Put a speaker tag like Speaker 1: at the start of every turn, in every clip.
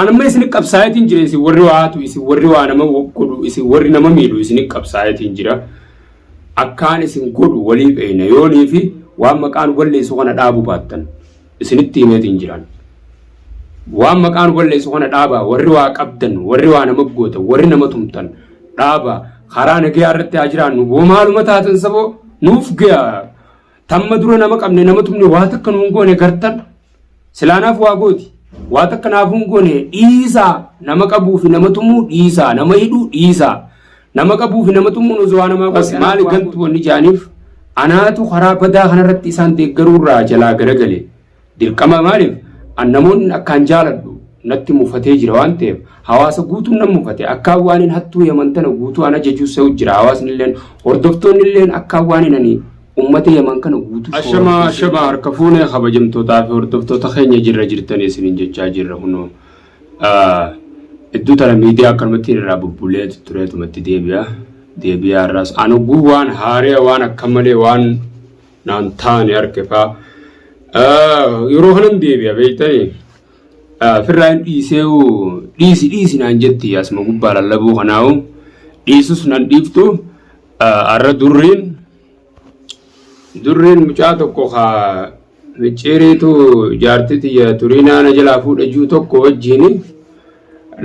Speaker 1: أنا ما يسني كبسايت إنجرا يسي ورّوات ويسي ورّوانا ما وقولوا يسي ورّنا ما ميلو يسني كبسايت إنجرا أكان يسين كودو ولي بينا يوني في وأما كان ولي سوغنا دابو باتن يسني تيمة إنجران وأما كان ولي سوغنا دابا ورّوا كابتن ورّوانا ما بقوتا ورّنا ما تمتن دابا خرانا كيارت أجران نبو معلومات هاتن سبو نوف كيا تم دورنا ما كابني نما تمني واتك كنونغوني كرتن سلانا فواغوتي Wata kanafun gone isa nama kabufi nama tumu isa nama hidu isa nama kabufi nama tumu nuzuwa nama mali gantu wani janif anatu kharabada khanarratti isan deeggarurra jala garagale dirqama malif annamun akkan jaaladhu natti mufatee jira waan ta'eef hawaasa guutuun nan mufate akka waanin hattuu yamantana guutuu ana jechuu se'u jira hawaasni illeen hordoftoonni illeen akka waanin ani ummata yaman kana guutuu ashama harkafuune kabajamtootaa fi hordoftoota keenya jirra jirtanii isiniin jechaa jirra kunoo iddoo tana miidiyaa akkanumatti irraa bubbulee tureetumatti deebi'aa irraas anu guu waan haariya waan akka malee waan naan taane harkefaa yeroo kanan deebi'a beektanii firraan dhiisi naan jetti asuma gubbaa lallabuu kanaawu dhiisus nan dhiiftu arra durriin mucaa tokko haa micciiriitu jaartiti ya turiinaana jalaa fuudhajuu tokko wajjiini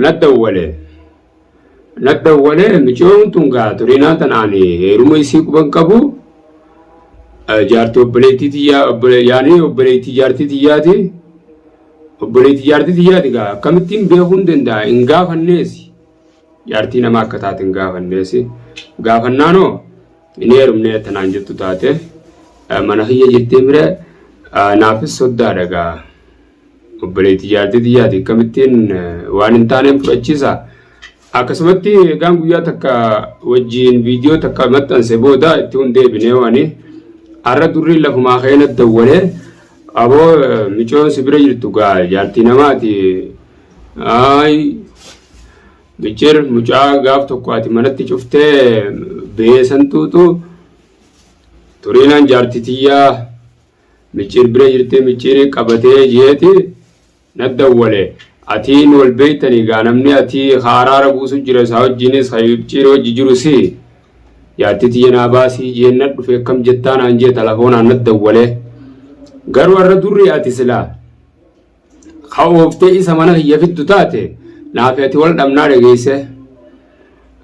Speaker 1: naddawwale micciiroon tungaa turiinaa tanaani heeruma isii quban qabu jaartii obboleettii jaartitiyyaati gaa akkamittiin beekuun danda'a hin gaafanneesi jaartii nama akka taate hin gaafanneesi gaafannaanoo inni heerumnee tanaan jettu taate mana hiyya jirtee bira naafis soddaadha gaa obboleettii jaartitiyyaati akkamittiin waan hin taaneen fudhachiisa akkasumatti egaan guyyaa takka wajjiin viidiyoo takka maxxanse booda itti hundeebinee waani arra durri lafumaa ka'een dawwalee aboo micoon sibira jirtu gaa jaartii namaati michir mucaa gaaf tokko ati manatti cuftee beesantuutu turiinaan jaartitiyyaa michir bira jirtee michiri qabatee jeeti naddawwale atiin wal beeytanii gaa namni ati haaraara buusu jira isaa wajjiinis michiri wajji jiru si jaartitiyya naa baasii jeenna dhufe akkam jettaa naan jee telefoonaan naddawwale garuu arra durri ati silaa ka'ooftee isa mana hiyya fiddu taate naafi ati wal dhabnaa dhageesse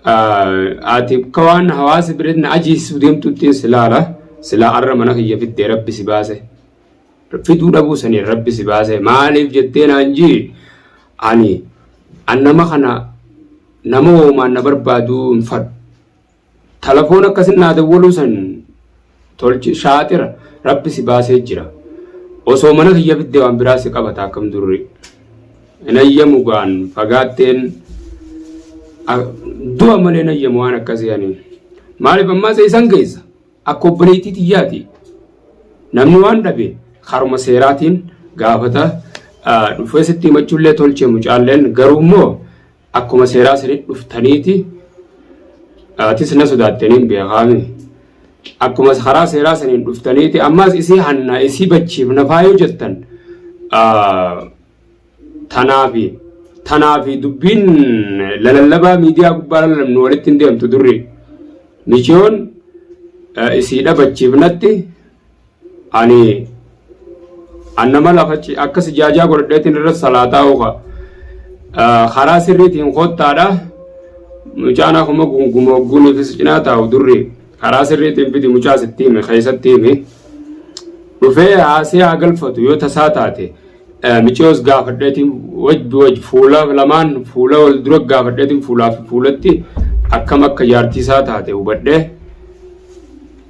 Speaker 1: ati kawaan hawaasa biratti na ajiisisu deemtuttiin silaa arra mana hiyya fiddee rabbi si baase fiduu dhabuu sanii rabbi si baase maaliif jettee naan jii ani annama kana nama uumaan na barbaaduu hin fadhu telefoon akkasin naa dawwaluu san tolchi shaaxira rabbi si baasee jira osoo mana hiyya fiddee waan biraa si qabata akkam durri inayyamu gaan fagaatteen du'a malee inayyamu waan akkasii ani maaliif ammaas isan geessa akka obboleettii tiyyaati namni waan dhabe haruma seeraatiin gaafata dhufee sitti himachuullee tolchee mucaalleen garuu immoo akkuma seeraa sanii dhuftaniiti atis na sodaattaniin beekaami akkuma karaa seeraa saniin dhuftaniiti ammaas isii hanna isii bachiif nafaa yoo jettan tanaafi dubbiin lalallabaa miidiyaa gubbaa lalamnu walitti hin deemtu durri michiyoon isii dhabachiifnatti ani annama lafachi akkas jaajaa godhadheetiin irra salaataa uka karaa sirriitiin kottaadha mucaan akkuma gungumogguuniifis cinaa taa'u durri karaa sirriitiin fidi mucaa sitti hime keessatti hime dhufee haasee haa galfatu yoo tasaa taate michiyoos gaafadheetiin wajji fuula lamaan fuula wal dura gaafadheetiin fuulaa fi fuulatti akkam akka jaartiisaa taate hubadhee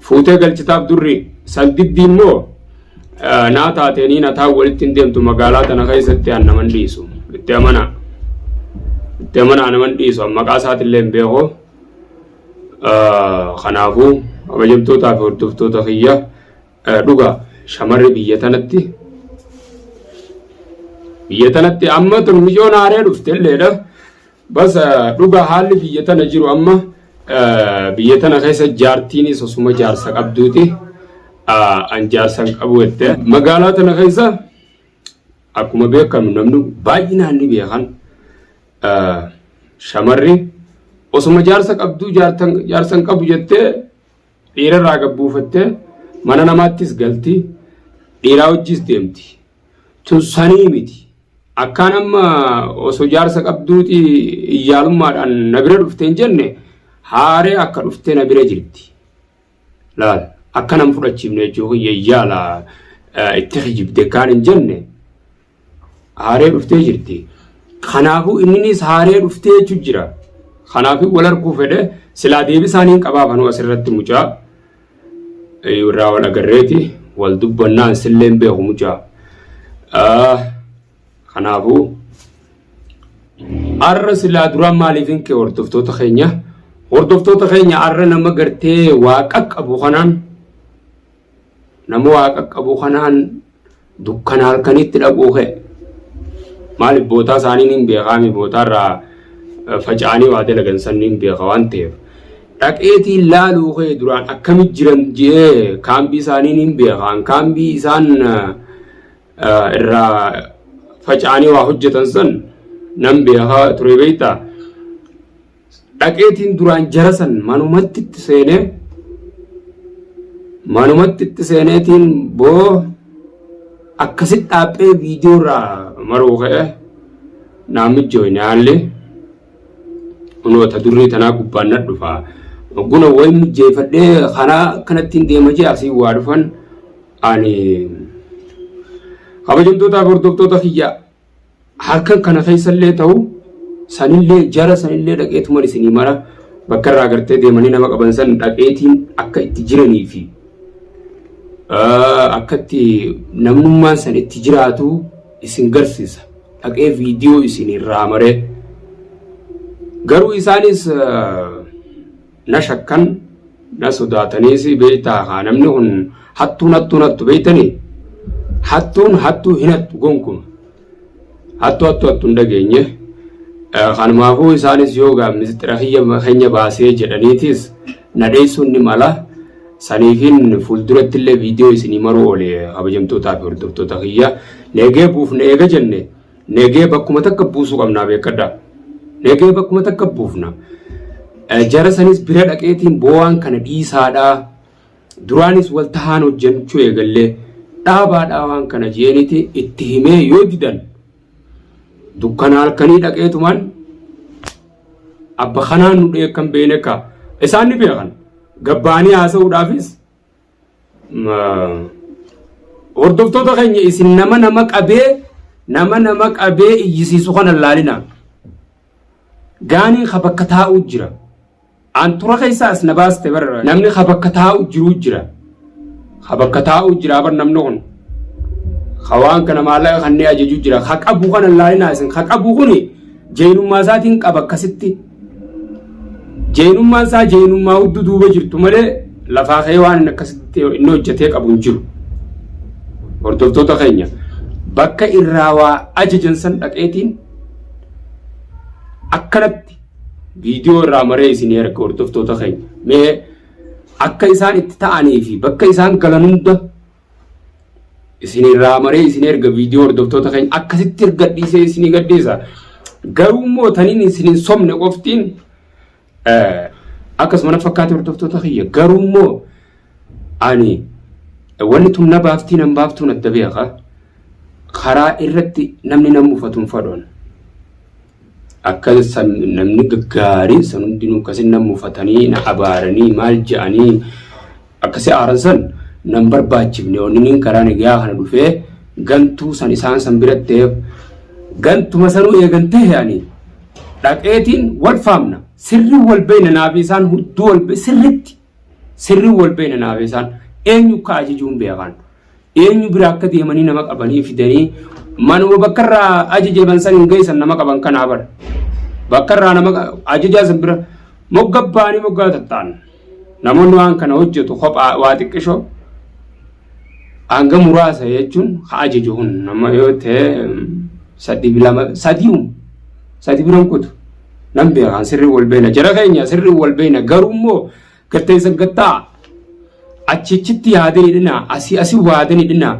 Speaker 1: fuutee galchitaaf durri saldiddi immoo naa taateenii na taa'u walitti hin deemtu magaalaa tana keessatti aan naman dhiisu itti amanaa naman dhiisu maqaa isaatiillee hin beekoo kanaafuu kabajamtootaa fi hordoftoota kiyya dhuga shamarri biyya tanatti amma tun mijoon haaree dhuftelleedha bas dhuga haalli biyya tana jiru amma biyya tana keessa jaartiinis osuma jaarsa qabduuti an jaarsan qabu jette magaalaa tana keessa akkuma beekamu namni baay'inaan ni beekan shamarri osuma jaarsa qabdu jaarsan qabu jettee dhiirarraa gabbuufattee mana namaattis galti dhiiraa wajjis deemti tun sanii miti akkaan amma osoo jaarsa qabduuti iyyaalummaadhaan na bira dhufteen jenne haaree akka dhuftee na bira jirti laal akka nam fudhachiifne jechuun iyyaala itti hijibde kaan hin jenne haaree dhuftee jirti kanaafuu inninis haaree dhuftee jechuu jira kanaafuu wal arguu fedhe silaa deebisaaniin qabaafanuu asirratti mucaa irraa wal agarreeti wal dubbannaan silleen beeku mucaa kanaafuu arra silaa duraan maaliifin kee hordoftoota keenya arra nama gartee waa qaqqabu kanaan nama waa qaqqabu kanaan dukkana halkanitti dhaquu kee maaliif bootaa isaanii hin beekaami bootaarraa faca'anii waa dalagan sanniin beeka waan ta'eef dhaqeetii laaluu kee duraan akkamit jiran jee kaambii isaanii hin beekaan kaambii isaan irraa faca'anii waa hojjetan san nan beekaa ture beektaa dhaqeetiin duraan jarasan manumatti itti seeneetiin boo akkasit dhaaphee viidiyoo irraa maruu ka'e naamijjooyne haalli unoota durrii tanaa gubbaan na dhufaa guna wayi mijjeeffadhee kanaa kanattiin deema jee asii waa dhufan ani kabajamtootaaf hordoftoota kiyya halkan kana keessallee ta'u sanillee jara sanillee dhaqeetuman isinii mara bakka irraa gartee deemanii nama qaban san dhaqeetiin akka itti jiranii fi akka itti namnummaan san itti jiraatu isin garsiisa dhaqee viidiyoo isin irraa maree garuu isaanis na shakkan na sodaataniis beektaa haa namni kun hattuu beektanii hattuu hinattu gonkuma hattuu hin dhageenye kanumaafuu isaanis yoo misxira keenya baasee jedhaniitis nadheessuun ni mala saniifin fuulduratti illee viidiyoo isinii maruu oole kabajamtootaa fi hordoftoota kiyya neegee buufne eega jenne neegee bakkuma takka buusuu qabnaa beekadha neegee bakkuma takka buufna jara sanis bira dhaqeetiin bo'aan kana dhiisaadhaa duraanis wal tahaan hojjechuu eegallee dhaabaadhaa waan kana jeeniiti itti himee yoo didan dukkana halkanii dhaqeetumaan abba kanaan nu dheekkan beeyneka isaan ni beekan gabbaanii haasa'uudhaafis hordoftoota keenya isin nama qabee iyyisiisu kana laalina gaaniin bakka taa'uu jira antura keessaas na baaste bar namni bakka taa'uu jiru jira bakka taa'uu jira bar namni kun khawaan kana maallaqa kannee ajaju jira qabu kana laalina isin qabu kuni jeenummaa isaatiin qaba akkasitti jeenummaan isaa jeenummaa hudduu duuba jirtu malee lafaa kee waan akkasitti inni hojjetee qabu hin jiru hordoftoota keenya bakka irraa waa ajajan san dhaqeetiin akkanatti viidiyoo irraa maree isin erga hordoftoota keenya mee akka isaan itti ta'anii fi bakka isaan galan hunda isin irraa maree isin erga viidiyoo hordoftoota keenya akkasitti erga dhiisee isinii gadhiisa garuu immoo taniin isin somne qoftiin akkasuma na fakkaate hordoftoota kiyya garuu immoo ani wanni tun na baaftii nan baaftuun adda beeka karaa irratti namni nama ufatuun fadhoon akka namni gaggaarii san hundinuu akkasin nama ufatanii na abaaranii maal je'anii akkasii aaransan nan barbaachifne onniniin karaa nagaa kana dhufee gantuu san isaan san biratteef gantuma sanuu eegantee yaanii dhaqeetiin wal faamna sirrii wal beeyna naafi isaan hudduu wal sirrii wal beeyna naafi isaan eenyu ka ajajuun beekan eenyu bira akka deemanii nama qabanii fidanii manuma bakkarraa ajajaman san hin geessan nama qaban kanaa bara bakkarraa nama ajajaa san bira moggabbaanii moggaa tattaan namoonni waan kana hojjetu kophaa waa xiqqishoo hanga muraasa jechuun ha ajaju hun nama yoo ta'e sadii biran kutu nam beekan sirrii wal beeyna jara keenya sirrii wal beeyna garuu immoo garteessan gattaa achichitti yaadanii dhina asii waadanii dhina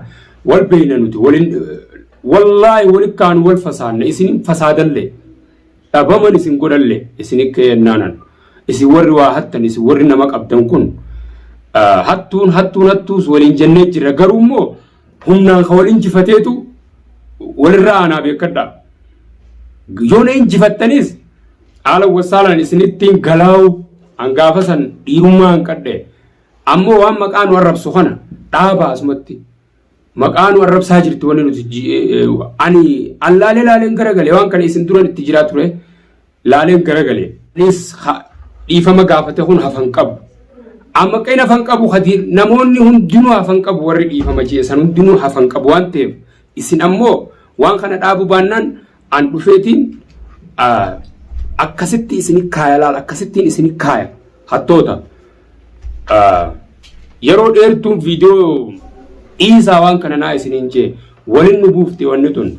Speaker 1: wal beeyna nuti والله ولكان والفساد إسنين فساد اللي أبمن إسن قول اللي إسنين كينانا إسن وروا حتى إسن ورنا ما قبضن كن هتون ولين جنة جرا قرومو هم نخولين جفتيتو وللرأنا بيكدا يونين جفتنيس على وصالنا إسنين غلاو أنقافسن إيرما أنكده أمو وام مكان ورب سخنا تابا اسمتي مكان ورب ساجرت ولنو أني الله لالين كرجلي وان كان إسن دوران التجارات ره لالين كرجلي نيس إيفما قافته هون هفنكب أما كأن هفنكب خدير نموني هون دينو هفنكب ورد إيفما جيسان هون دينو هفنكب وان تيف إسن أمو وان كان أبو بانان أن بفتين akkasitti isini kaaya laal akkasittiin isini kaaya hattoota yeroo dheertuun viidiyoo dhiisaa waan kana naa isiniin jee waliin nu buufte wanni tun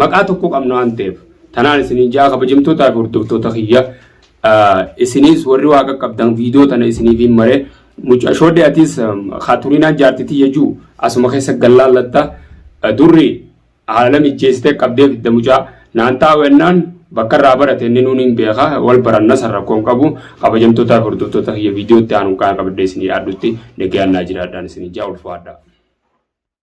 Speaker 1: maqaa tokko qabna waan ta'eef tanaan isiniin jaa kabajamtootaa fi hordoftoota kiyya isinis warri waaqa qabdan viidiyoo tana isiniif hin mare mucaa shoodde atis khaaturinaan jaartitii yejuu asuma keessa gallallatta durri haala mijeessitee qabdeef idda mucaa naan taawennaan bakka irraa barate inni nuun hin beeka wal baranna sarrakkoon qabu kabajamtootaa fi hordoftoota kiyya viidiyootti aanuun kaan qabadde isinii dhaaddutti nagayaan naa jiraadhaan isinii jaa ulfaadha.